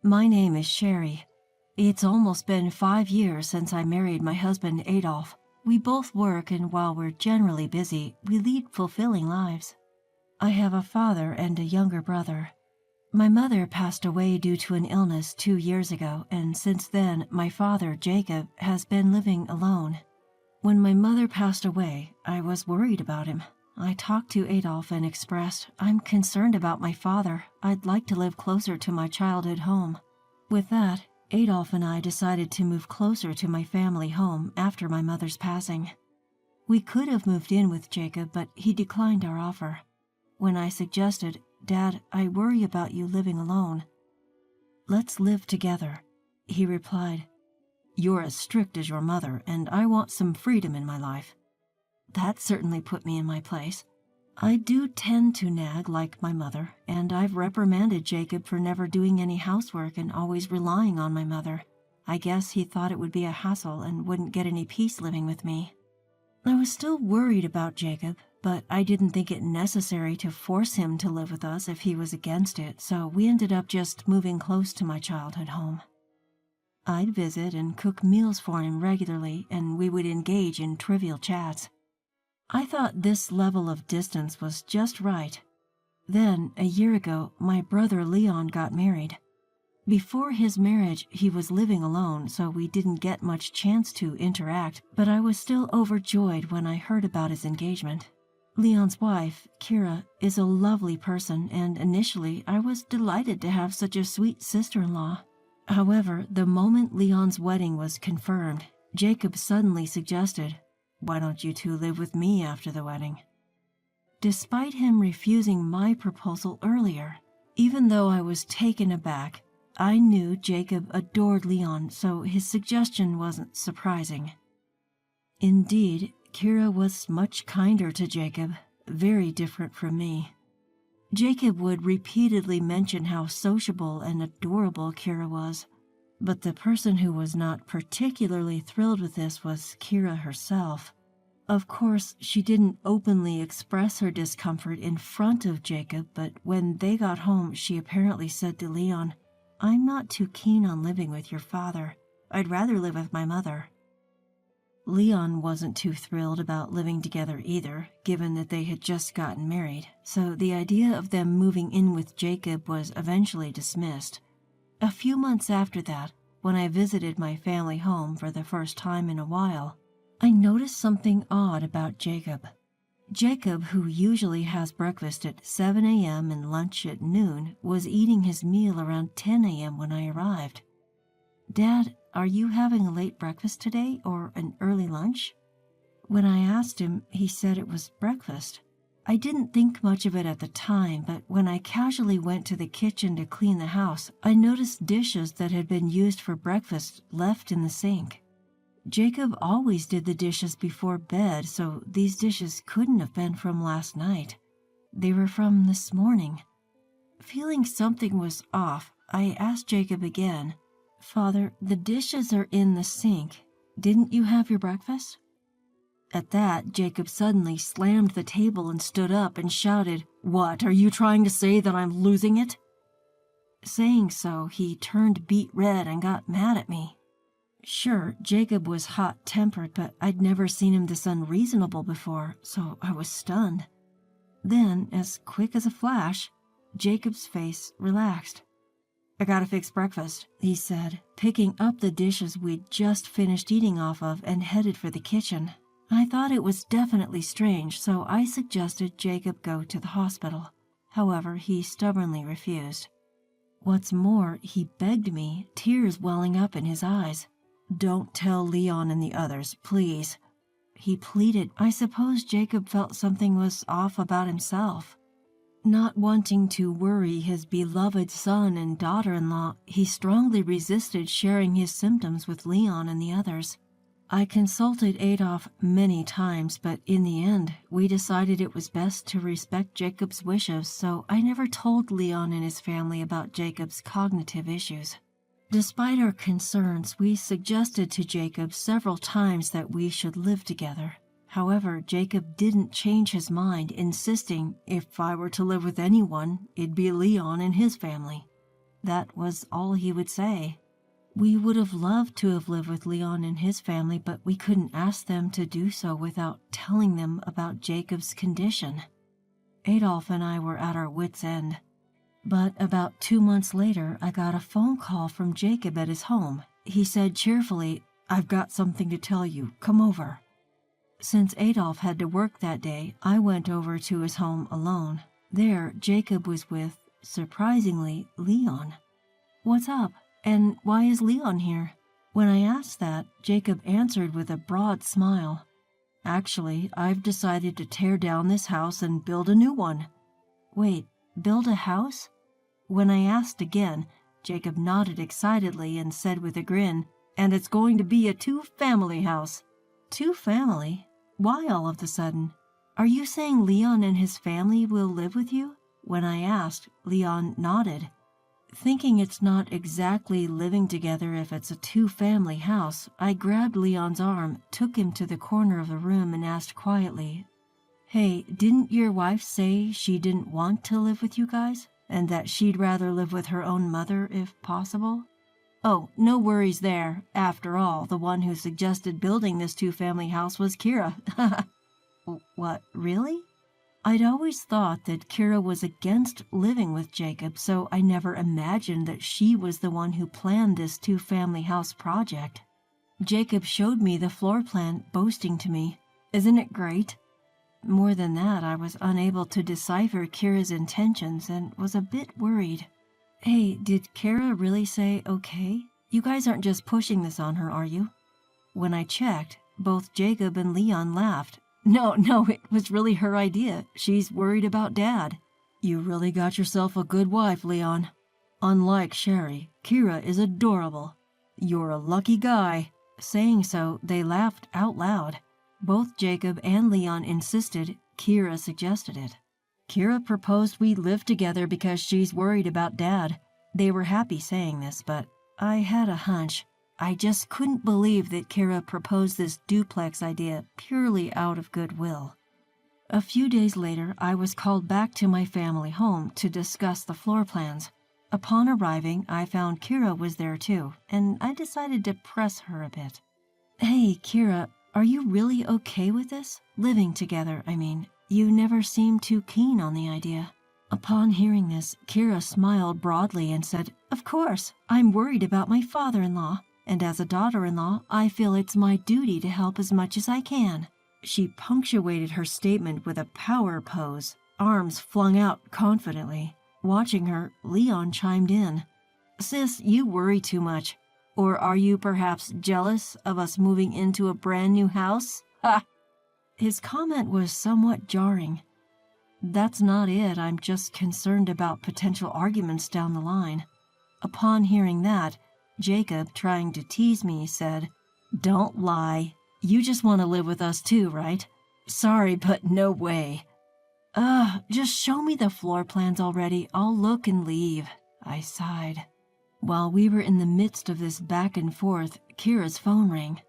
My name is Sherry. It's almost been 5 years since I married my husband Adolf. We both work, and while we're generally busy, we lead fulfilling lives. I have a father and a younger brother. My mother passed away due to an illness 2 years ago, and since then, my father, Jacob, has been living alone. When my mother passed away, I was worried about him. I talked to Adolf and expressed, "I'm concerned about my father. I'd like to live closer to my childhood home." With that, Adolf and I decided to move closer to my family home after my mother's passing. We could have moved in with Jacob, but he declined our offer. When I suggested, "Dad, I worry about you living alone. Let's live together," he replied, "You're as strict as your mother, and I want some freedom in my life." That certainly put me in my place. I do tend to nag like my mother, and I've reprimanded Jacob for never doing any housework and always relying on my mother. I guess he thought it would be a hassle and wouldn't get any peace living with me. I was still worried about Jacob, but I didn't think it necessary to force him to live with us if he was against it, so we ended up just moving close to my childhood home. I'd visit and cook meals for him regularly, and we would engage in trivial chats. I thought this level of distance was just right. Then, a year ago, my brother Leon got married. Before his marriage, he was living alone, so we didn't get much chance to interact, but I was still overjoyed when I heard about his engagement. Leon's wife, Kira, is a lovely person, and initially I was delighted to have such a sweet sister-in-law. However, the moment Leon's wedding was confirmed, Jacob suddenly suggested, "Why don't you two live with me after the wedding?" Despite him refusing my proposal earlier, even though I was taken aback, I knew Jacob adored Leon, so his suggestion wasn't surprising. Indeed, Kira was much kinder to Jacob, very different from me. Jacob would repeatedly mention how sociable and adorable Kira was, but the person who was not particularly thrilled with this was Kira herself. Of course, she didn't openly express her discomfort in front of Jacob, but when they got home, she apparently said to Leon, "I'm not too keen on living with your father. I'd rather live with my mother." Leon wasn't too thrilled about living together either, given that they had just gotten married, so the idea of them moving in with Jacob was eventually dismissed. A few months after that, when I visited my family home for the first time in a while, I noticed something odd about Jacob. Jacob, who usually has breakfast at 7 a.m. and lunch at noon, was eating his meal around 10 a.m. when I arrived. "Dad, are you having a late breakfast today or an early lunch?" When I asked him, he said it was breakfast. I didn't think much of it at the time, but when I casually went to the kitchen to clean the house, I noticed dishes that had been used for breakfast left in the sink. Jacob always did the dishes before bed, so these dishes couldn't have been from last night. They were from this morning. Feeling something was off, I asked Jacob again, "Father, the dishes are in the sink. Didn't you have your breakfast?" At that, Jacob suddenly slammed the table and stood up and shouted, "What, are you trying to say that I'm losing it?" Saying so, he turned beet red and got mad at me. Sure, Jacob was hot-tempered, but I'd never seen him this unreasonable before, so I was stunned. Then, as quick as a flash, Jacob's face relaxed. "I gotta fix breakfast," he said, picking up the dishes we'd just finished eating off of and headed for the kitchen. I thought it was definitely strange, so I suggested Jacob go to the hospital. However, he stubbornly refused. What's more, he begged me, tears welling up in his eyes. "Don't tell Leon and the others, please," he pleaded. I suppose Jacob felt something was off about himself. Not wanting to worry his beloved son and daughter-in-law, he strongly resisted sharing his symptoms with Leon and the others. I consulted Adolf many times, but in the end, we decided it was best to respect Jacob's wishes, so I never told Leon and his family about Jacob's cognitive issues. Despite our concerns, we suggested to Jacob several times that we should live together. However, Jacob didn't change his mind, insisting if I were to live with anyone, it'd be Leon and his family. That was all he would say. We would have loved to have lived with Leon and his family, but we couldn't ask them to do so without telling them about Jacob's condition. Adolf and I were at our wits' end. But about 2 months later, I got a phone call from Jacob at his home. He said cheerfully, "I've got something to tell you. Come over." Since Adolf had to work that day, I went over to his home alone. There, Jacob was with, surprisingly, Leon. "What's up? And why is Leon here?" When I asked that, Jacob answered with a broad smile. "Actually, I've decided to tear down this house and build a new one." "Wait, build a house?" When I asked again, Jacob nodded excitedly and said with a grin, "And it's going to be a 2-family house." "2-family? Why all of a sudden? Are you saying Leon and his family will live with you?" When I asked, Leon nodded. Thinking it's not exactly living together if it's a 2-family house, I grabbed Leon's arm, took him to the corner of the room, and asked quietly, "Hey, didn't your wife say she didn't want to live with you guys, and that she'd rather live with her own mother if possible?" "Oh, no worries there. After all, the one who suggested building this 2-family house was Kira." "What, really?" I'd always thought that Kira was against living with Jacob, so I never imagined that she was the one who planned this 2-family house project. Jacob showed me the floor plan, boasting to me, "Isn't it great?" More than that, I was unable to decipher Kira's intentions and was a bit worried. "Hey, did Kira really say okay? You guys aren't just pushing this on her, are you?" When I checked, both Jacob and Leon laughed. No, it was really her idea. She's worried about Dad." "You really got yourself a good wife, Leon. Unlike Sherry, Kira is adorable. You're a lucky guy." Saying so, they laughed out loud. Both Jacob and Leon insisted Kira suggested it. "Kira proposed we live together because she's worried about Dad." They were happy saying this, but I had a hunch. I just couldn't believe that Kira proposed this duplex idea purely out of goodwill. A few days later, I was called back to my family home to discuss the floor plans. Upon arriving, I found Kira was there too, and I decided to press her a bit. "Hey, Kira, are you really okay with this? Living together, I mean. You never seemed too keen on the idea." Upon hearing this, Kira smiled broadly and said, "Of course, I'm worried about my father-in-law. And as a daughter-in-law, I feel it's my duty to help as much as I can." She punctuated her statement with a power pose, arms flung out confidently. Watching her, Leon chimed in. "Sis, you worry too much. Or are you perhaps jealous of us moving into a brand new house?" Ha! His comment was somewhat jarring. "That's not it. I'm just concerned about potential arguments down the line." Upon hearing that, Jacob, trying to tease me, said, "Don't lie. You just want to live with us too, right?" "Sorry, but no way." Just show me the floor plans already. I'll look and leave." I sighed. While we were in the midst of this back and forth, Kira's phone rang.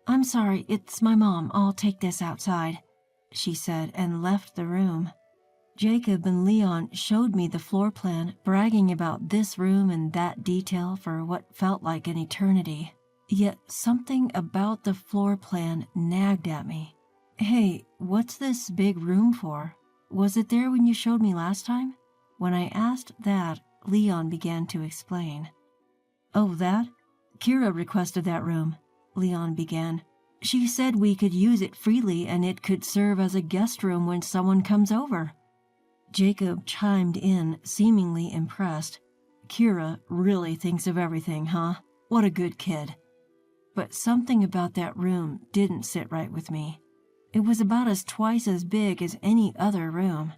"I'm sorry, it's my mom. I'll take this outside," she said, and left the room. Jacob and Leon showed me the floor plan, bragging about this room and that detail for what felt like an eternity. Yet something about the floor plan nagged at me. "Hey, what's this big room for? Was it there when you showed me last time?" When I asked that, Leon began to explain. "Oh, that? Kira requested that room," Leon began. "She said we could use it freely and it could serve as a guest room when someone comes over." Jacob chimed in, seemingly impressed. "Kira really thinks of everything, huh? What a good kid." But something about that room didn't sit right with me. It was about twice as big as any other room.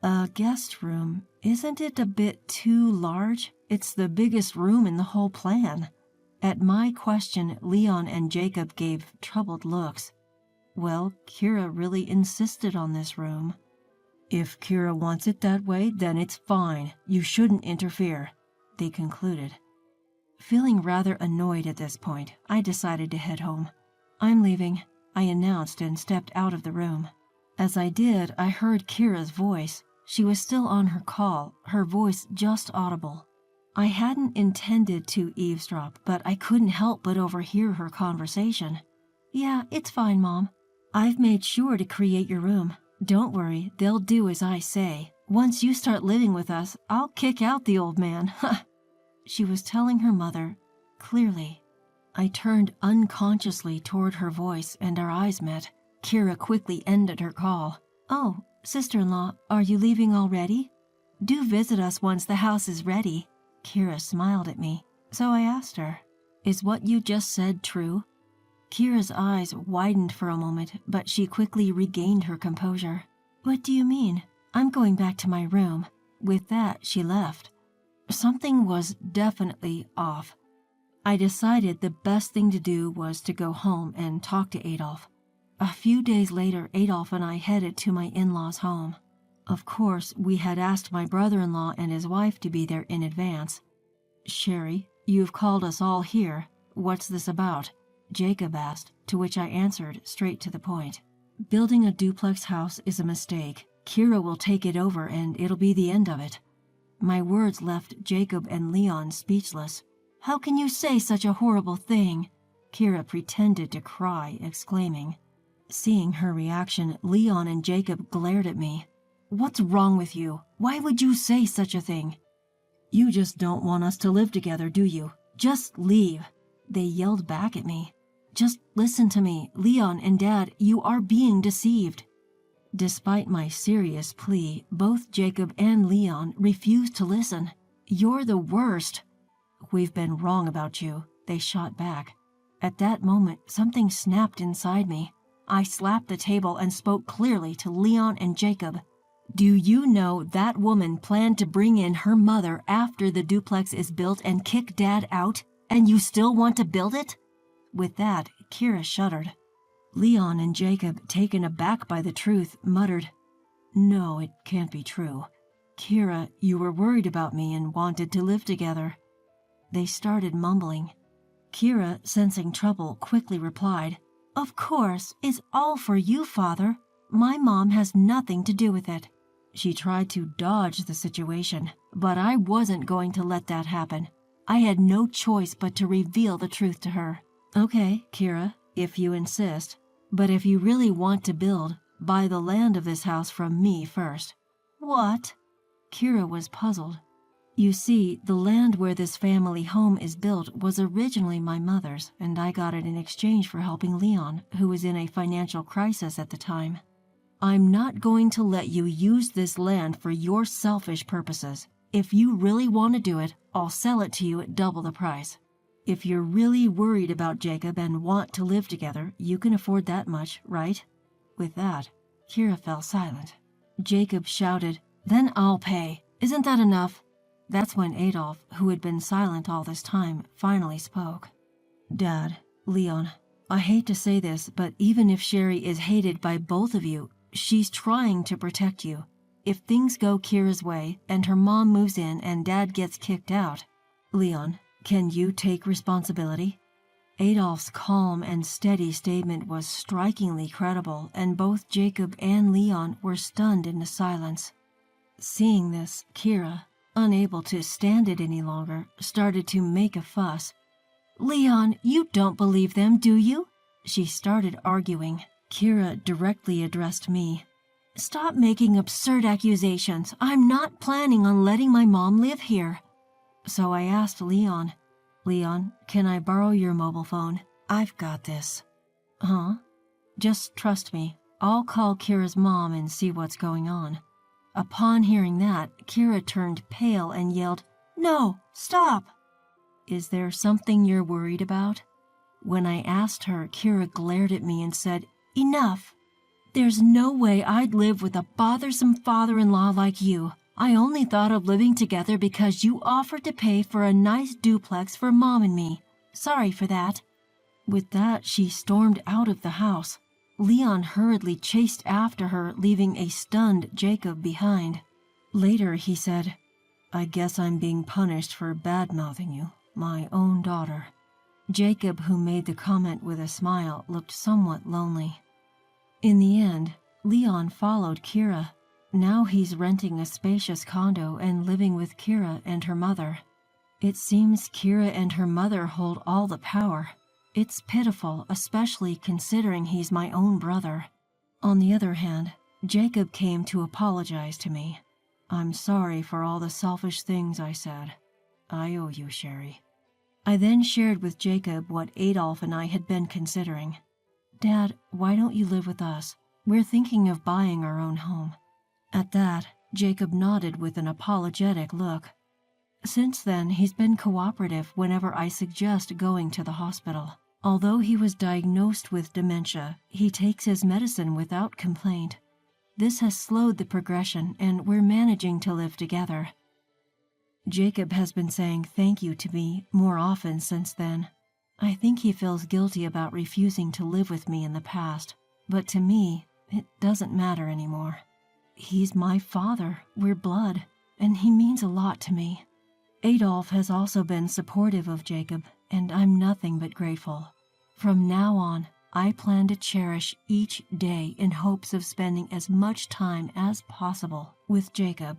A guest room, isn't it a bit too large? It's the biggest room in the whole plan. At my question, Leon and Jacob gave troubled looks. Well, Kira really insisted on this room. "If Kira wants it that way, then it's fine. You shouldn't interfere," they concluded. Feeling rather annoyed at this point, I decided to head home. "I'm leaving," I announced and stepped out of the room. As I did, I heard Kira's voice. She was still on her call, her voice just audible. I hadn't intended to eavesdrop, but I couldn't help but overhear her conversation. Yeah, it's fine, Mom. I've made sure to create your room. Don't worry, they'll do as I say. Once you start living with us, I'll kick out the old man. She was telling her mother, clearly. I turned unconsciously toward her voice and our eyes met. Kira quickly ended her call. Oh, sister-in-law, are you leaving already? Do visit us once the house is ready. Kira smiled at me, so I asked her, is what you just said true? Kira's eyes widened for a moment, but she quickly regained her composure. What do you mean? I'm going back to my room. With that, she left. Something was definitely off. I decided the best thing to do was to go home and talk to Adolf. A few days later, Adolf and I headed to my in-laws' home. Of course, we had asked my brother-in-law and his wife to be there in advance. Sherry, you've called us all here. What's this about? Jacob asked, to which I answered straight to the point. Building a duplex house is a mistake. Kira will take it over and it'll be the end of it. My words left Jacob and Leon speechless. How can you say such a horrible thing? Kira pretended to cry, exclaiming. Seeing her reaction, Leon and Jacob glared at me. What's wrong with you? Why would you say such a thing? You just don't want us to live together, do you? Just leave. They yelled back at me. Just listen to me, Leon and Dad, you are being deceived. Despite my serious plea, both Jacob and Leon refused to listen. You're the worst. We've been wrong about you, they shot back. At that moment, something snapped inside me. I slapped the table and spoke clearly to Leon and Jacob. Do you know that woman planned to bring in her mother after the duplex is built and kick Dad out, and you still want to build it? With that, Kira shuddered. Leon and Jacob, taken aback by the truth, muttered, No, it can't be true. Kira, you were worried about me and wanted to live together. They started mumbling. Kira, sensing trouble, quickly replied, Of course, it's all for you, Father. My mom has nothing to do with it. She tried to dodge the situation, but I wasn't going to let that happen. I had no choice but to reveal the truth to her. Okay, Kira, if you insist. But if you really want to build, buy the land of this house from me first. What? Kira was puzzled. You see, the land where this family home is built was originally my mother's, and I got it in exchange for helping Leon, who was in a financial crisis at the time. I'm not going to let you use this land for your selfish purposes. If you really want to do it, I'll sell it to you at double the price. If you're really worried about Jacob and want to live together, you can afford that much, right? With that, Kira fell silent. Jacob shouted, Then I'll pay. Isn't that enough? That's when Adolf, who had been silent all this time, finally spoke. Dad, Leon, I hate to say this, but even if Sherry is hated by both of you, she's trying to protect you. If things go Kira's way and her mom moves in and Dad gets kicked out, Leon, can you take responsibility? Adolf's calm and steady statement was strikingly credible, and both Jacob and Leon were stunned into silence. Seeing this, Kira, unable to stand it any longer, started to make a fuss. Leon, you don't believe them, do you? She started arguing. Kira directly addressed me. Stop making absurd accusations. I'm not planning on letting my mom live here. So I asked Leon, Leon, can I borrow your mobile phone? I've got this. Huh? Just trust me. I'll call Kira's mom and see what's going on. Upon hearing that, Kira turned pale and yelled, No, stop! Is there something you're worried about? When I asked her, Kira glared at me and said, Enough! There's no way I'd live with a bothersome father-in-law like you. I only thought of living together because you offered to pay for a nice duplex for Mom and me. Sorry for that. With that, she stormed out of the house. Leon hurriedly chased after her, leaving a stunned Jacob behind. Later, he said, I guess I'm being punished for bad-mouthing you, my own daughter. Jacob, who made the comment with a smile, looked somewhat lonely. In the end, Leon followed Kira. Now he's renting a spacious condo and living with Kira and her mother. It seems Kira and her mother hold all the power. It's pitiful, especially considering he's my own brother. On the other hand, Jacob came to apologize to me. I'm sorry for all the selfish things I said. I owe you, Sherry. I then shared with Jacob what Adolf and I had been considering. Dad, why don't you live with us? We're thinking of buying our own home. At that, Jacob nodded with an apologetic look. Since then, he's been cooperative whenever I suggest going to the hospital. Although he was diagnosed with dementia, he takes his medicine without complaint. This has slowed the progression, and we're managing to live together. Jacob has been saying thank you to me more often since then. I think he feels guilty about refusing to live with me in the past, but to me, it doesn't matter anymore. He's my father, we're blood, and he means a lot to me. Adolf has also been supportive of Jacob, and I'm nothing but grateful. From now on, I plan to cherish each day in hopes of spending as much time as possible with Jacob